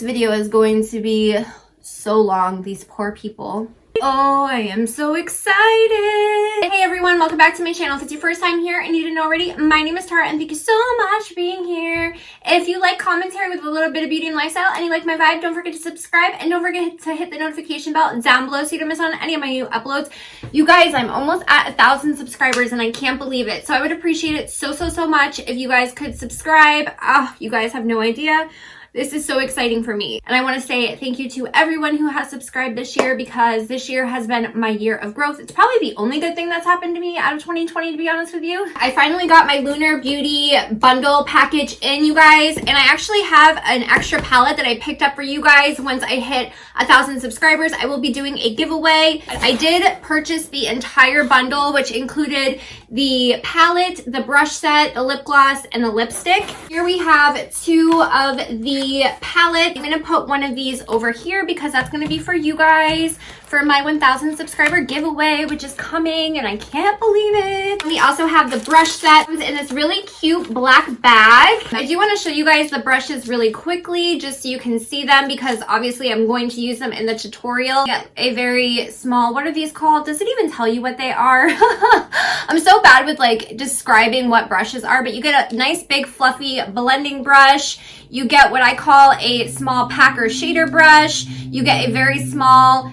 This video is going to be so long, these poor people. Oh, I am so excited. Hey everyone, welcome back to my channel. If it's your first time here and you didn't know already, my name is Tarrah and thank you so much for being here. If you like commentary with a little bit of beauty and lifestyle and you like my vibe, don't forget to subscribe and don't forget to hit the notification bell down below so you don't miss on any of my new uploads. You guys, I'm almost at 1,000 subscribers and I can't believe it. So I would appreciate it so much if you guys could subscribe. You guys have no idea. This is so exciting for me. And I want to say thank you to everyone who has subscribed this year because this year has been my year of growth. It's probably the only good thing that's happened to me out of 2020, to be honest with you. I finally got my Lunar Beauty bundle package in, you guys. And I actually have an extra palette that I picked up for you guys. Once I hit 1,000 subscribers, I will be doing a giveaway. I did purchase the entire bundle, which included the palette, the brush set, the lip gloss, and the lipstick. Here we have two of the palette. I'm gonna put one of these over here because that's gonna be for you guys for my 1,000 subscriber giveaway, which is coming and I can't believe it. We also have the brush set. It comes in this really cute black bag. I do want to show you guys the brushes really quickly just so you can see them because obviously I'm going to use them in the tutorial. Get a very small, what are these called? Does it even tell you what they are? I'm so bad with like describing what brushes are, but you get a nice big fluffy blending brush. You get what I call a small packer shader brush. You get a very small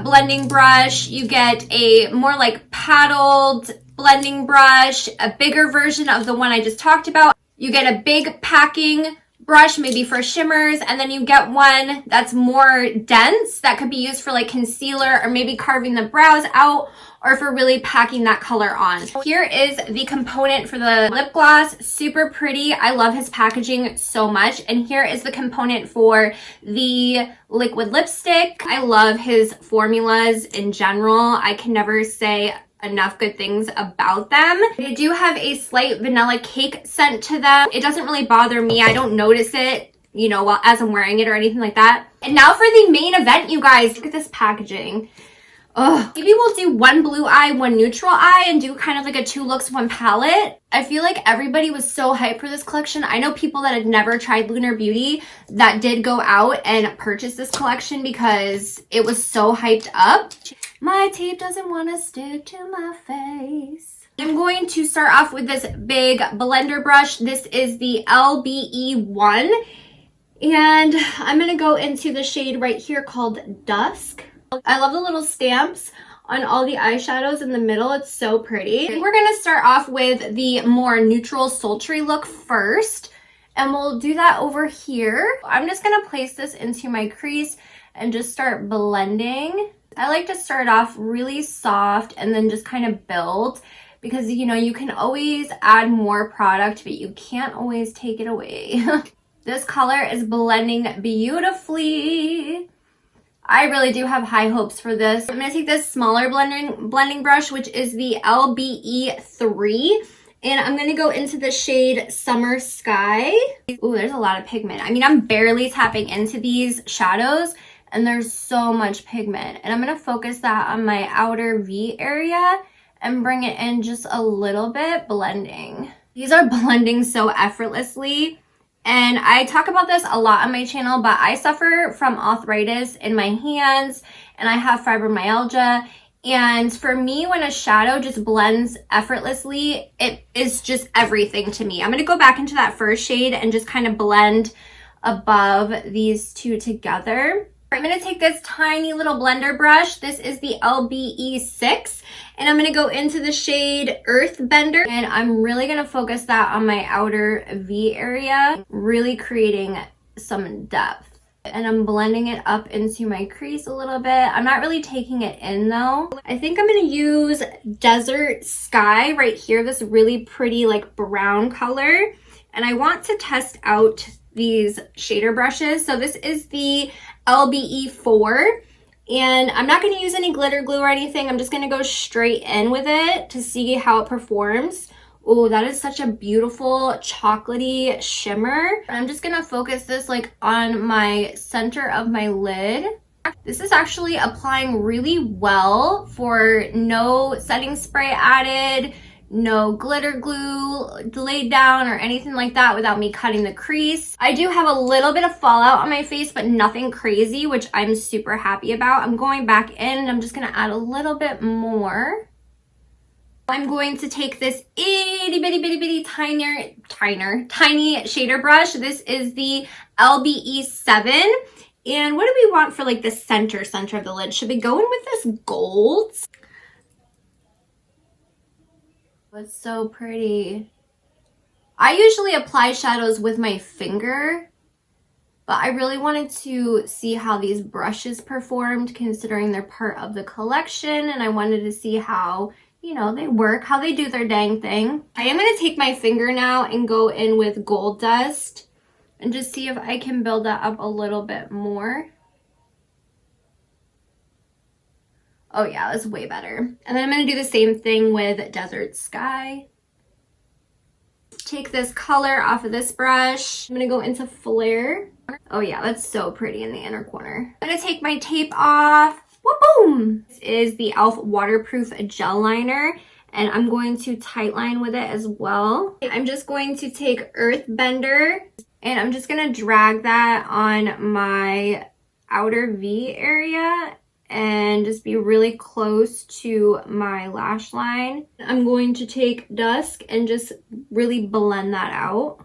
blending brush. You get a more like paddled blending brush, a bigger version of the one I just talked about. You get a big packing brush, maybe for shimmers, and then you get one that's more dense that could be used for like concealer or maybe carving the brows out or for really packing that color on. Here is the component for the lip gloss. Super pretty. I love his packaging so much. And here is the component for the liquid lipstick. I love his formulas in general. I can never say enough good things about them. They do have a slight vanilla cake scent to them. It doesn't really bother me. I don't notice it, you know, while as I'm wearing it or anything like that. And now for the main event, you guys. Look at this packaging. Oh, maybe we'll do one blue eye, one neutral eye, and do kind of like a 2 looks, 1 palette. I feel like everybody was so hyped for this collection. I know people that had never tried Lunar Beauty that did go out and purchase this collection because it was so hyped up. My tape doesn't want to stick to my face. I'm going to start off with this big blender brush. This is the LBE1. And I'm going to go into the shade right here called Dusk. I love the little stamps on all the eyeshadows in the middle. It's so pretty. We're going to start off with the more neutral, sultry look first. And we'll do that over here. I'm just going to place this into my crease and just start blending. I like to start off really soft and then just kind of build because, you know, you can always add more product, but you can't always take it away. This color is blending beautifully. I really do have high hopes for this. I'm going to take this smaller blending brush, which is the LBE3. And I'm going to go into the shade Summer Sky. Ooh, there's a lot of pigment. I mean, I'm barely tapping into these shadows. And there's so much pigment. And I'm going to focus that on my outer V area and bring it in just a little bit, blending. These are blending so effortlessly. And I talk about this a lot on my channel, but I suffer from arthritis in my hands and I have fibromyalgia. And for me, when a shadow just blends effortlessly, it is just everything to me. I'm going to go back into that first shade and just kind of blend above these two together. I'm going to take this tiny little blender brush. This is the LBE6 and I'm going to go into the shade Earthbender and I'm really going to focus that on my outer V area, really creating some depth. And I'm blending it up into my crease a little bit. I'm not really taking it in though. I think I'm going to use Desert Sky right here, this really pretty like brown color. And I want to test out these shader brushes. So this is the LBE4 and I'm not going to use any glitter glue or anything. I'm just going to go straight in with it to see how it performs. Oh, that is such a beautiful chocolatey shimmer. I'm just going to focus this like on my center of my lid. This is actually applying really well for no setting spray added, no glitter glue laid down or anything like that without me cutting the crease. I do have a little bit of fallout on my face, but nothing crazy, which I'm super happy about. I'm going back in and I'm just gonna add a little bit more. I'm going to take this itty bitty tiny shader brush. This is the LBE7. And what do we want for like the center of the lid? Should we go in with this gold? It's so pretty. I usually apply shadows with my finger, but I really wanted to see how these brushes performed considering they're part of the collection, and I wanted to see how, you know, they work, how they do their dang thing. I am going to take my finger now and go in with gold dust and just see if I can build that up a little bit more. Oh yeah, that's way better. And then I'm gonna do the same thing with Desert Sky. Take this color off of this brush. I'm gonna go into Flare. Oh yeah, that's so pretty in the inner corner. I'm gonna take my tape off. Whoop-boom! This is the e.l.f. Waterproof Gel Liner, and I'm going to tightline with it as well. I'm just going to take Earthbender, and I'm just gonna drag that on my outer V area and just be really close to my lash line. I'm going to take Dusk and just really blend that out.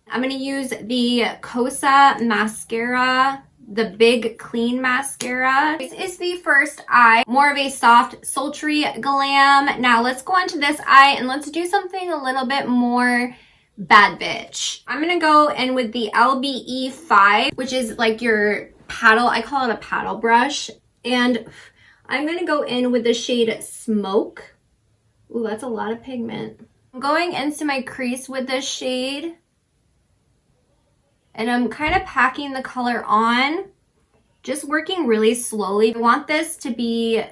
I'm going to use the Cosa mascara, the Big Clean mascara. This is the first eye, more of a soft, sultry glam. Now let's go on to this eye and let's do something a little bit more bad bitch. I'm going to go in with the LBE5, which is like your paddle. I call it a paddle brush. And I'm going to go in with the shade Smoke. Ooh, that's a lot of pigment. I'm going into my crease with this shade. And I'm kind of packing the color on, just working really slowly. I want this to be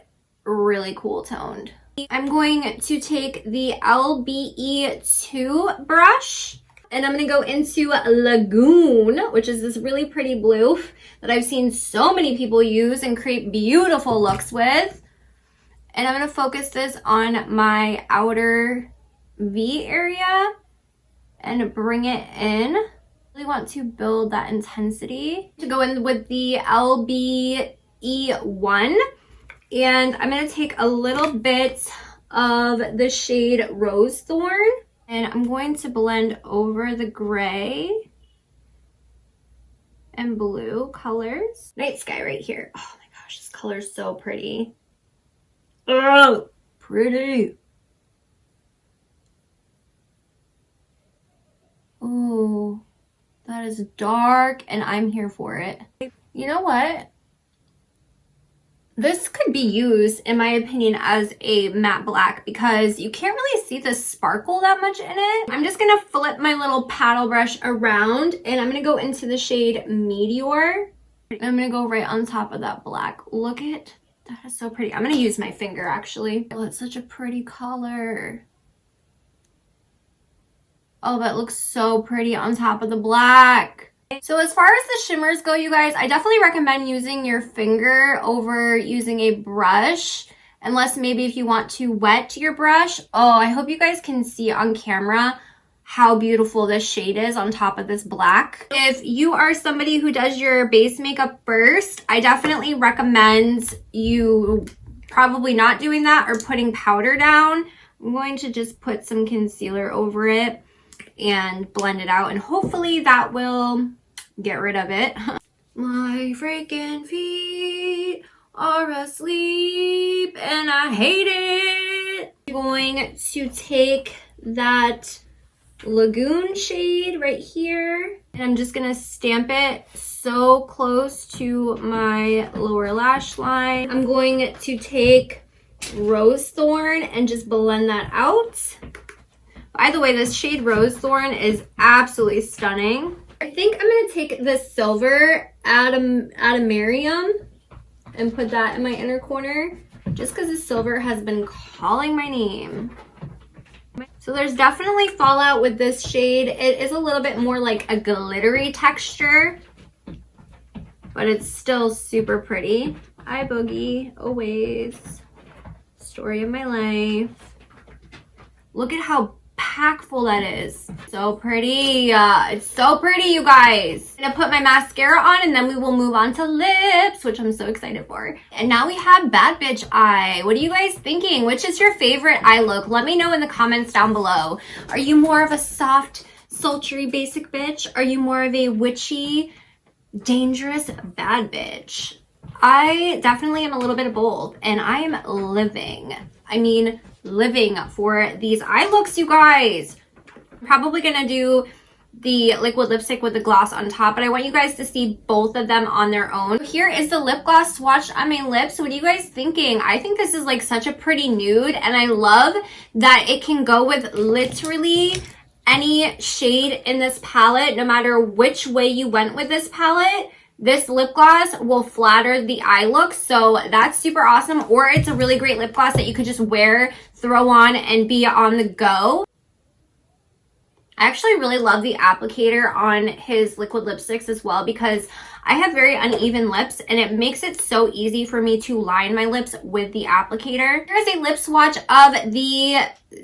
really cool toned. I'm going to take the LBE2 brush. And I'm going to go into Lagoon, which is this really pretty blue that I've seen so many people use and create beautiful looks with. And I'm going to focus this on my outer V area and bring it in. I really want to build that intensity. To go in with the LBE1. And I'm going to take a little bit of the shade Rose Thorn. And I'm going to blend over the gray and blue colors. Night Sky right here. Oh my gosh, this color is so pretty. Oh, pretty. Oh, that is dark and I'm here for it. You know what? This could be used, in my opinion, as a matte black because you can't really see the sparkle that much in it. I'm just going to flip my little paddle brush around and I'm going to go into the shade Meteor. I'm going to go right on top of that black. Look at that, is so pretty. I'm going to use my finger actually. Oh, it's such a pretty color. Oh, that looks so pretty on top of the black. So as far as the shimmers go, you guys, I definitely recommend using your finger over using a brush, unless maybe if you want to wet your brush. Oh, I hope you guys can see on camera how beautiful this shade is on top of this black. If you are somebody who does your base makeup first, I definitely recommend you probably not doing that or putting powder down. I'm going to just put some concealer over it and blend it out, and hopefully that will get rid of it. My freaking feet are asleep and I hate it. I'm going to take that Lagoon shade right here and I'm just gonna stamp it so close to my lower lash line. I'm going to take Rose Thorn and just blend that out. By the way, this shade Rose Thorn is absolutely stunning. I think I'm going to take this silver Adamarium and put that in my inner corner just because the silver has been calling my name. So there's definitely fallout with this shade. It is a little bit more like a glittery texture, but it's still super pretty. Hi, Boogie. Always. Story of my life. Look at how packful that is. So pretty. It's so pretty, you guys. I'm gonna put my mascara on and then we will move on to lips, which I'm so excited for. And now we have Bad Bitch Eye. What are you guys thinking? Which is your favorite eye look? Let me know in the comments down below. Are you more of a soft, sultry, basic bitch? Are you more of a witchy, dangerous, bad bitch? I definitely am a little bit of both, and I am living for these eye looks, you guys. Probably gonna do the liquid lipstick with the gloss on top, but I want you guys to see both of them on their own. Here is the lip gloss swatched on my lips. What are you guys thinking? I think this is like such a pretty nude, and I love that it can go with literally any shade in this palette. No matter which way you went with this palette, this lip gloss will flatter the eye look, so that's super awesome. Or it's a really great lip gloss that you could just wear, throw on, and be on the go. I actually really love the applicator on his liquid lipsticks as well, because I have very uneven lips and it makes it so easy for me to line my lips with the applicator. Here's a lip swatch of the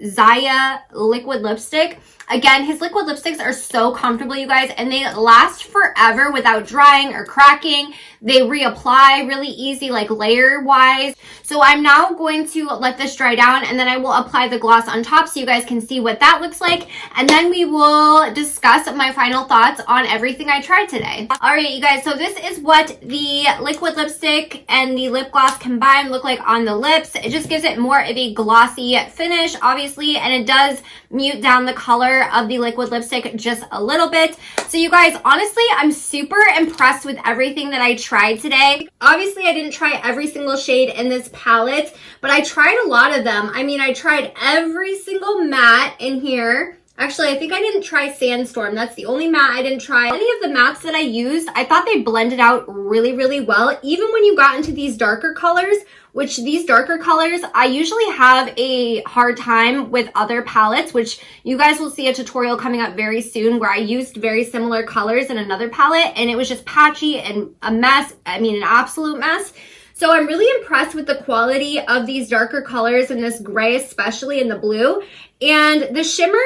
Zaya liquid lipstick. Again, his liquid lipsticks are so comfortable, you guys, and they last forever without drying or cracking. They reapply really easy, like layer wise. So I'm now going to let this dry down, and then I will apply the gloss on top so you guys can see what that looks like. And then we will discuss my final thoughts on everything I tried today. All right, you guys, so this is what the liquid lipstick and the lip gloss combined look like on the lips. It just gives it more of a glossy finish, obviously, and it does mute down the color of the liquid lipstick just a little bit. So you guys, honestly, I'm super impressed with everything that I tried today. Obviously, I didn't try every single shade in this palette, but I tried a lot of them. I mean, I tried every single matte in here. Actually, I think I didn't try Sandstorm. That's the only matte I didn't try. Any of the mattes that I used, I thought they blended out really, really well. Even when you got into these darker colors, which these darker colors, I usually have a hard time with other palettes, which you guys will see a tutorial coming up very soon where I used very similar colors in another palette and it was just patchy and a mess. I mean, an absolute mess. So I'm really impressed with the quality of these darker colors and this gray, especially in the blue. And the shimmers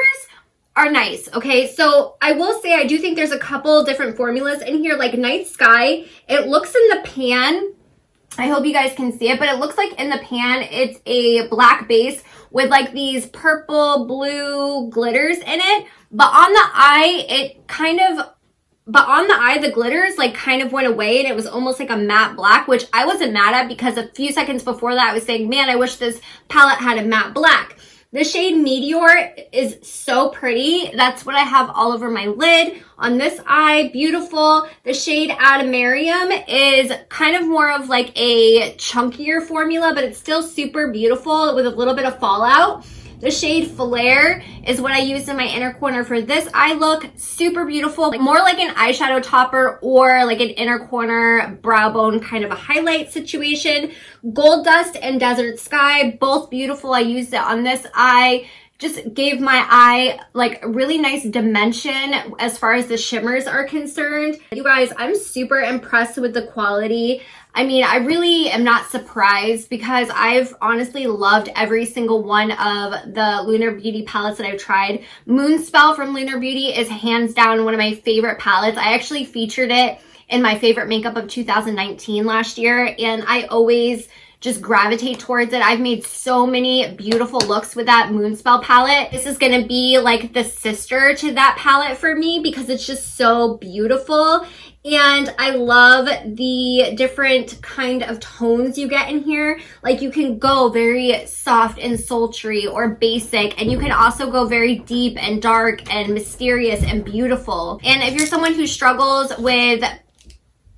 are nice, okay? So I will say I do think there's a couple different formulas in here, like Night Sky. It looks in the pan, I hope you guys can see it, but it looks like in the pan it's a black base with like these purple, blue glitters in it. But on the eye, the glitters like kind of went away and it was almost like a matte black, which I wasn't mad at because a few seconds before that I was saying, man, I wish this palette had a matte black. The shade Meteor is so pretty. That's what I have all over my lid. On this eye, beautiful. The shade Adamarium is kind of more of like a chunkier formula, but it's still super beautiful with a little bit of fallout. The shade Flare is what I used in my inner corner for this eye look. Super beautiful, more like an eyeshadow topper or like an inner corner brow bone kind of a highlight situation. Gold Dust and Desert Sky, both beautiful. I used it on this eye. Just gave my eye like a really nice dimension as far as the shimmers are concerned. You guys, I'm super impressed with the quality. I mean, I really am not surprised because I've honestly loved every single one of the Lunar Beauty palettes that I've tried. Moonspell from Lunar Beauty is hands down one of my favorite palettes. I actually featured it in my favorite makeup of 2019 last year, and I always just gravitate towards it. I've made so many beautiful looks with that Moonspell palette. This is gonna be like the sister to that palette for me because it's just so beautiful. And I love the different kind of tones you get in here. Like you can go very soft and sultry or basic, and you can also go very deep and dark and mysterious and beautiful. And if you're someone who struggles with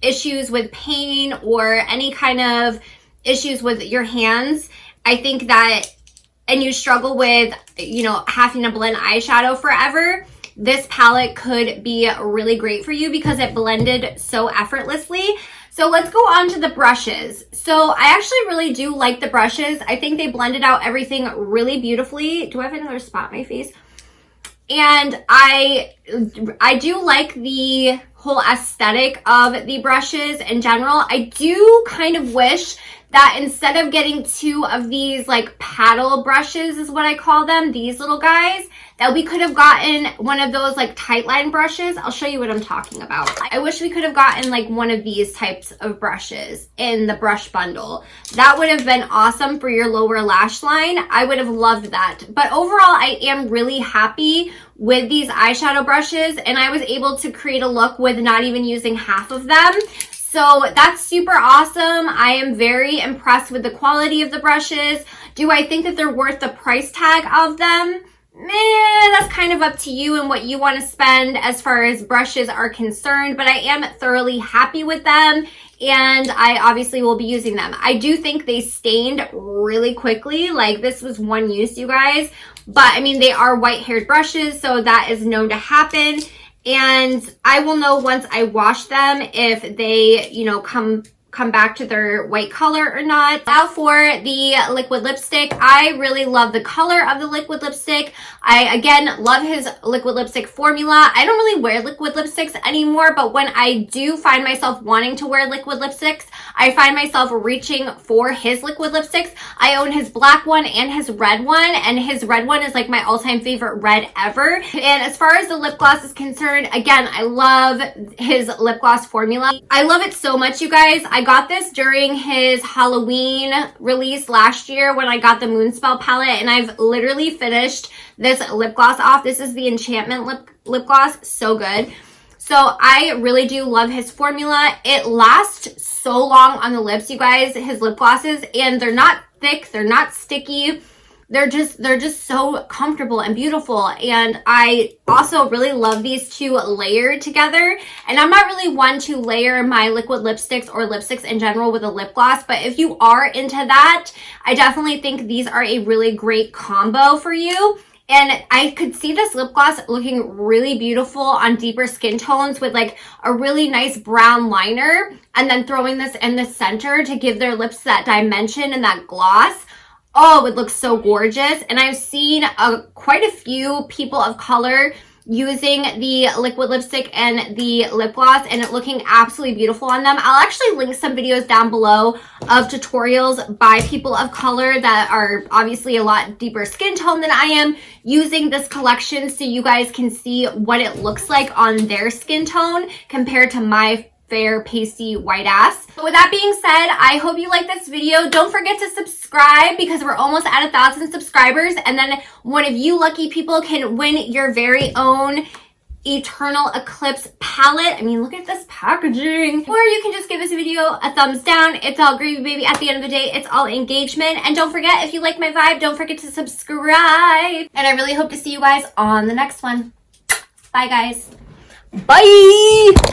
issues with pain or any kind of issues with your hands, I think that, and you struggle with, you know, having to blend eyeshadow forever, this palette could be really great for you because it blended so effortlessly. So let's go on to the brushes. So I actually really do like the brushes. I think they blended out everything really beautifully. Do I have another spot on my face? And I do like the whole aesthetic of the brushes in general. I do kind of wish that instead of getting 2 of these like paddle brushes is what I call them, these little guys, that we could have gotten one of those like tight line brushes. I'll show you what I'm talking about. I wish we could have gotten like one of these types of brushes in the brush bundle. That would have been awesome for your lower lash line. I would have loved that. But overall, I am really happy with these eyeshadow brushes, and I was able to create a look with not even using half of them. So that's super awesome. I am very impressed with the quality of the brushes. Do I think that they're worth the price tag of them? That's kind of up to you and what you want to spend as far as brushes are concerned, but I am thoroughly happy with them, and I obviously will be using them. I do think they stained really quickly. Like, this was one use, you guys, but I mean, they are white-haired brushes, so that is known to happen. And I will know once I wash them if they, you know, come back to their white color or not. Now for the liquid lipstick, I really love the color of the liquid lipstick. I, again, love his liquid lipstick formula. I don't really wear liquid lipsticks anymore, but when I do find myself wanting to wear liquid lipsticks, I find myself reaching for his liquid lipsticks. I own his black one and his red one, and his red one is like my all-time favorite red ever. And as far as the lip gloss is concerned, again, I love his lip gloss formula. I love it so much, you guys. I got this during his Halloween release last year when I got the Moonspell palette, and I've literally finished this lip gloss off. This is the Enchantment lip gloss. So good. So I really do love his formula. It lasts so long on the lips, you guys, his lip glosses, and they're not thick, they're not sticky. They're just so comfortable and beautiful. And I also really love these two layered together. And I'm not really one to layer my liquid lipsticks or lipsticks in general with a lip gloss, but if you are into that, I definitely think these are a really great combo for you. And I could see this lip gloss looking really beautiful on deeper skin tones with like a really nice brown liner, and then throwing this in the center to give their lips that dimension and that gloss. Oh, it looks so gorgeous. And I've seen quite a few people of color using the liquid lipstick and the lip gloss, and it looking absolutely beautiful on them. I'll actually link some videos down below of tutorials by people of color that are obviously a lot deeper skin tone than I am, using this collection so you guys can see what it looks like on their skin tone compared to my fair, pasty, white ass. But with that being said, I hope you like this video. Don't forget to subscribe because we're almost at 1,000 subscribers. And then one of you lucky people can win your very own Eternal Eclipse palette. I mean, look at this packaging. Or you can just give this video a thumbs down. It's all gravy, baby. At the end of the day, it's all engagement. And don't forget, if you like my vibe, don't forget to subscribe. And I really hope to see you guys on the next one. Bye, guys. Bye!